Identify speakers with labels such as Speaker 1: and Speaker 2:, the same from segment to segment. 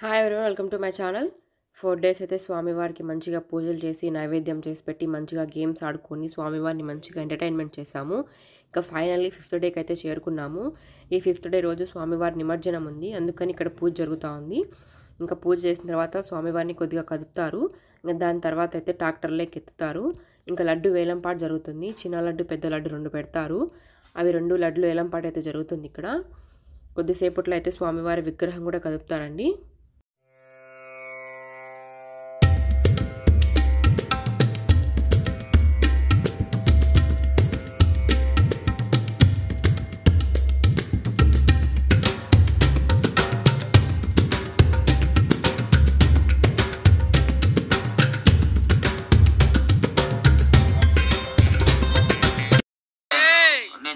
Speaker 1: Hi everyone, welcome to my channel. 4 days అయితే స్వామివారికి మంచిగా పూజలు చేసి నైవేద్యం చేసి పెట్టి మంచిగా గేమ్స్ ఆడుకొని స్వామివారిని మంచిగా ఎంటర్టైన్మెంట్ చేశాము. ఇంకా ఫైనల్లీ 5th డేకి అయితే చేరుకున్నాము. ఈ 5th డే రోజు స్వామివారి నిమజ్జనం ఉంది, అందుకని ఇక్కడ పూజ జరుగుతూ ఉంది. ఇంకా పూజ చేసిన తర్వాత స్వామివారిని కొద్దిగా కదుపుతారు. ఇంకా దాని తర్వాత అయితే ట్రాక్టర్లోకి ఎత్తుతారు. ఇంకా లడ్డు వేలంపాట జరుగుతుంది. చిన్న లడ్డు పెద్ద లడ్డు 2 పెడతారు. అవి 2 లడ్లు వేలంపాట అయితే జరుగుతుంది. ఇక్కడ కొద్దిసేపట్లో అయితే స్వామివారి విగ్రహం కూడా కదుపుతారండి.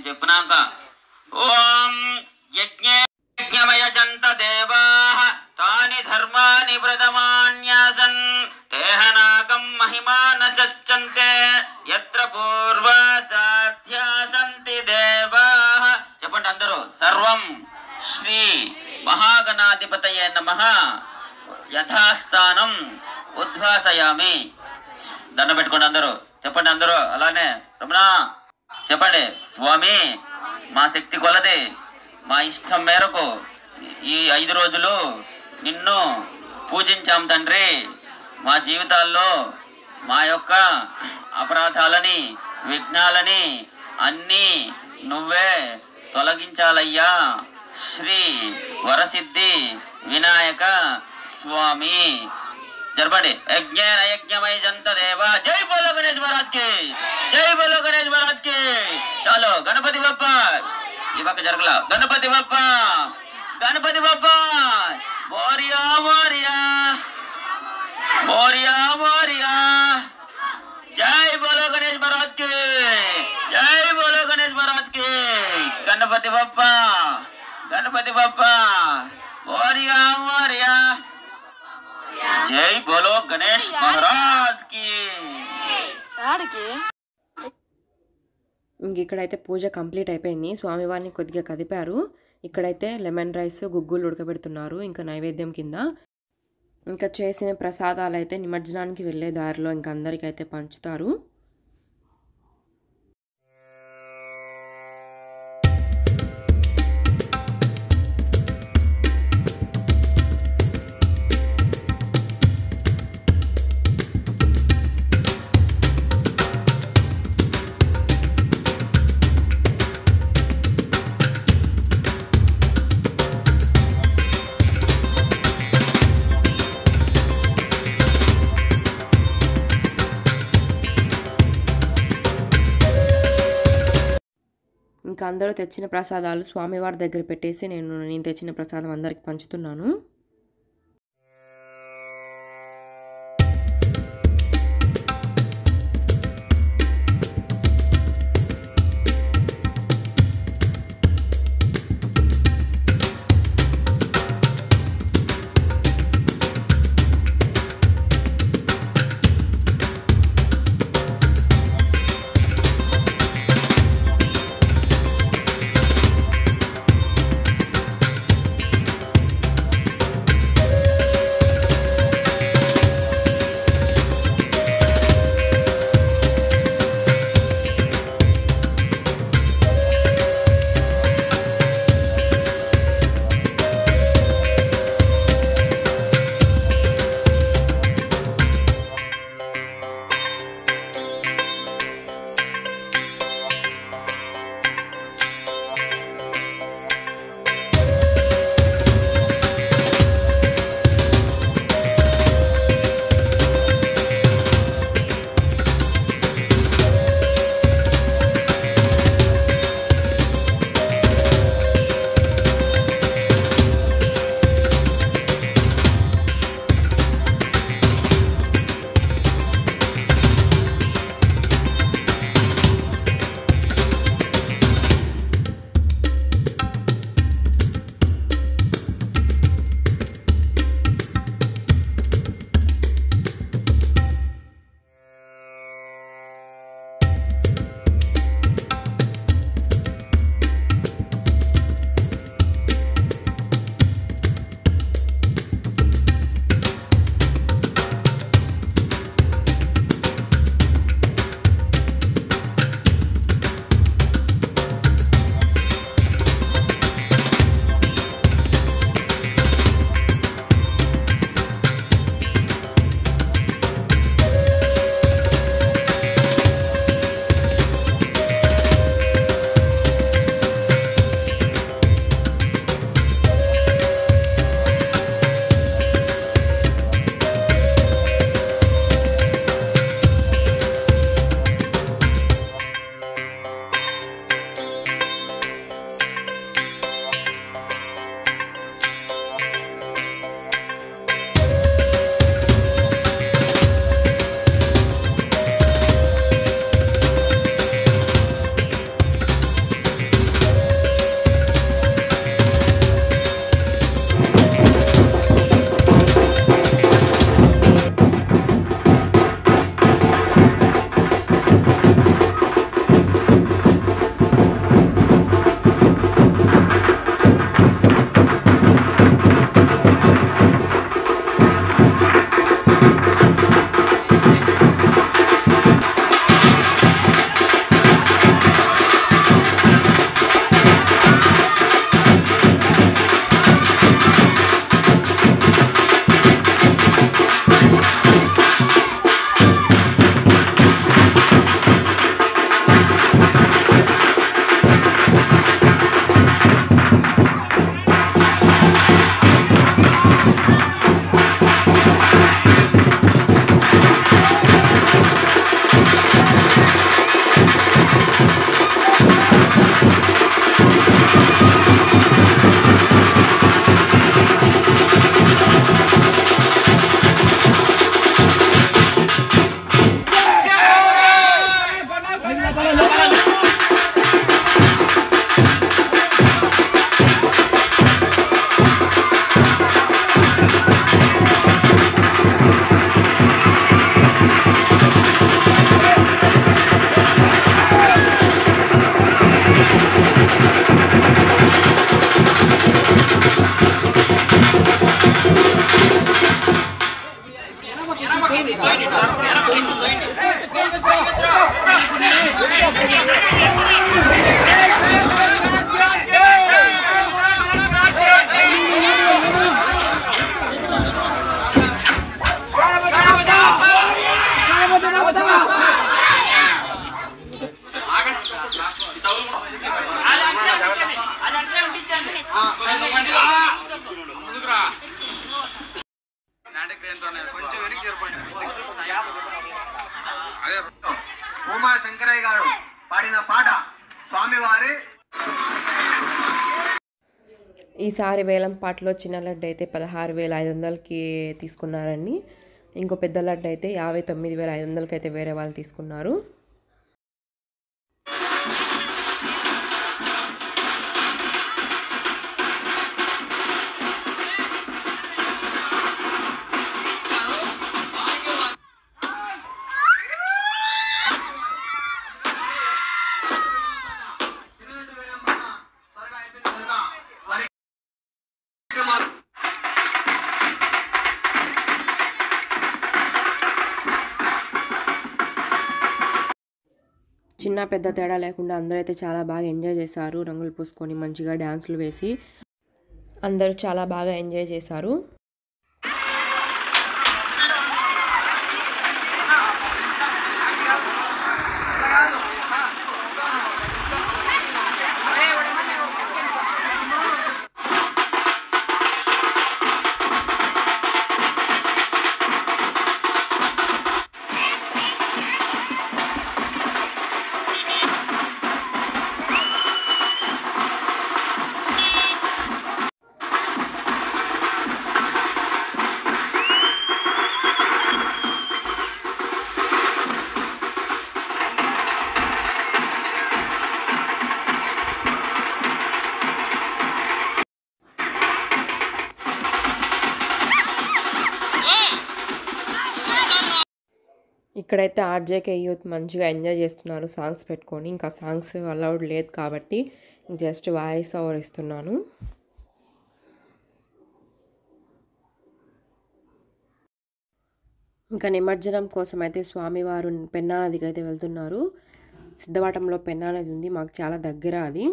Speaker 2: చెప్పినాక ఓం యజ్ఞమయ జంత దేవాః తాని ధర్మాని వ్రతమాన్యాసన్ తేహనాకం మహిమా నచంతే యత్ర పూర్వా సాధ్యా సంతి దేవాః. చెప్పండి అందరూ. సర్వం శ్రీ మహాగణాధిపతయే నమః యథాస్థానం ఉద్వాసయామి. దండ పెట్టుకోండి అందరూ. చెప్పండి అందరూ అలానే. రమణ చెప్పండి. స్వామి, మా శక్తి కొలది మా ఇష్టం మేరకు ఈ 5 రోజులు నిన్ను పూజించాం తండ్రి. మా జీవితాల్లో మా యొక్క అపరాధాలని విఘ్నాలని అన్నీ నువ్వే తొలగించాలయ్యా. శ్రీ వరసిద్ధి వినాయక స్వామి. జరపండి. యజ్ఞేన యజ్ఞమై జంత దేవా. జై బోలో గణేష్ మహారాజ్ కి, జై బోలో గణేష్ మహారాజ్ కి. చాలు గణపతి బప్ప. ఈ పక్క జరగల. గణపతి బప్ప, గణపతి బప్ప. మోరియా మోరియా మోరియా మోరియా. జై బోలో గణేష్ మహారాజ్ కి, జై బోలో గణేష్ మహారాజ్ కి. గణపతి బప్ప, గణపతి బప్ప. మోరియా మోరియా. జై బోలో గణేష్ మహారాజ్ కి.
Speaker 1: ఇంక ఇక్కడైతే పూజ కంప్లీట్ అయిపోయింది. స్వామివారిని కొద్దిగా కదిపారు. ఇక్కడైతే లెమన్ రైస్ గుగ్గులు ఉడకబెడుతున్నారు ఇంకా నైవేద్యం కింద. ఇంకా చేసిన ప్రసాదాలు అయితే నిమజ్జనానికి వెళ్ళే దారిలో ఇంకా అందరికైతే పంచుతారు. ఇంకా అందరూ తెచ్చిన ప్రసాదాలు స్వామివారి దగ్గర పెట్టేసి నేను తెచ్చిన ప్రసాదం అందరికి పంచుతున్నాను. ఈసారి వేలం పాటలో చిన్న లడ్డు అయితే 16,500కి తీసుకున్నారండి. ఇంకో పెద్ద లడ్డు అయితే 59,500కి అయితే వేరే వాళ్ళు తీసుకున్నారు. చిన్న పెద్ద తేడా లేకుండా అందరూ అయితే చాలా బాగా ఎంజాయ్ చేశారు. రంగులు పూసుకొని మంచిగా డ్యాన్సులు వేసి అందరూ చాలా బాగా ఎంజాయ్ చేశారు. ఇక్కడైతే ఆర్జేకే యూత్ మంచిగా ఎంజాయ్ చేస్తున్నారు సాంగ్స్ పెట్టుకొని. ఇంకా సాంగ్స్ అలౌడ్ లేదు కాబట్టి జస్ట్ వాయిస్ ఓవర్ ఇస్తున్నాను. ఇంకా నిమజ్జనం కోసం అయితే స్వామివారు పెన్నా నదికి అయితే వెళ్తున్నారు. సిద్ధవటంలో పెన్నా నది ఉంది, మాకు చాలా దగ్గర అది.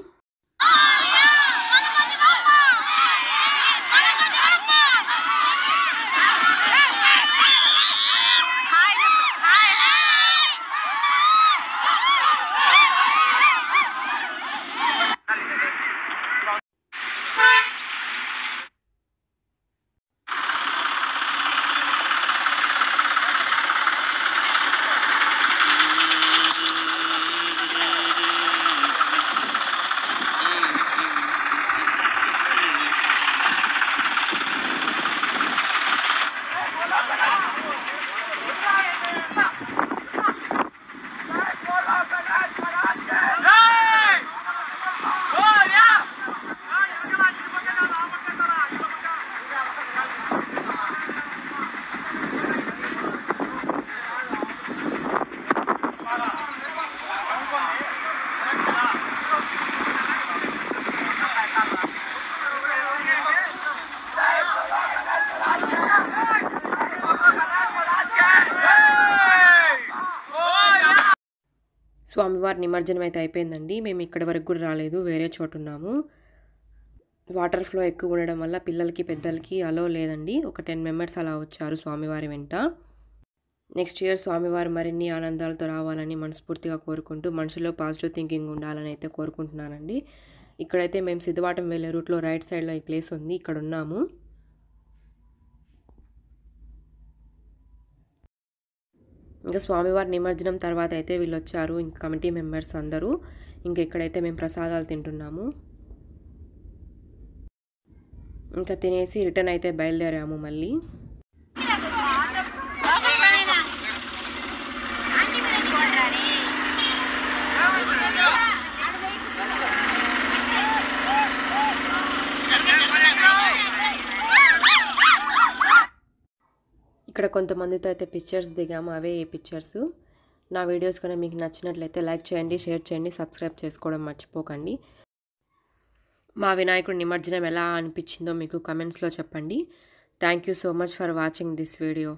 Speaker 1: స్వామివారి నిమజ్జనం అయితే అయిపోయిందండి. మేము ఇక్కడి వరకు కూడా రాలేదు, వేరే చోటు ఉన్నాము. వాటర్ ఫ్లో ఎక్కువ ఉండడం వల్ల పిల్లలకి పెద్దలకి అలో లేదండి. ఒక 10 మెంబర్స్ అలా వచ్చారు స్వామివారి వెంట. నెక్స్ట్ ఇయర్ స్వామివారు మరిన్ని ఆనందాలతో రావాలని మనస్ఫూర్తిగా కోరుకుంటూ మనుషుల్లో పాజిటివ్ థింకింగ్ ఉండాలని అయితే కోరుకుంటున్నానండి. ఇక్కడైతే మేము సిద్ధవాటం వెళ్ళే రూట్లో రైట్ సైడ్లో ఈ ప్లేస్ ఉంది, ఇక్కడ ఉన్నాము. ఇంకా స్వామివారి నిమజ్జనం తర్వాత అయితే వీళ్ళు వచ్చారు, ఇంకా కమిటీ మెంబర్స్ అందరూ. ఇంకా ఇక్కడైతే మేము ప్రసాదాలు తింటున్నాము. ఇంకా తినేసి రిటర్న్ అయితే బయలుదేరాము మళ్ళీ. ఇక్కడ కొంతమందితో అయితే పిక్చర్స్ దిగాము, అవే ఈ పిక్చర్స్. నా వీడియోస్ కనుక మీకు నచ్చినట్లయితే లైక్ చేయండి, షేర్ చేయండి, సబ్స్క్రైబ్ చేసుకోవడం మర్చిపోకండి. మా వినాయకుడి నిమజ్జనం ఎలా అనిపించిందో మీకు కమెంట్స్లో చెప్పండి. Thank you so much for watching this video.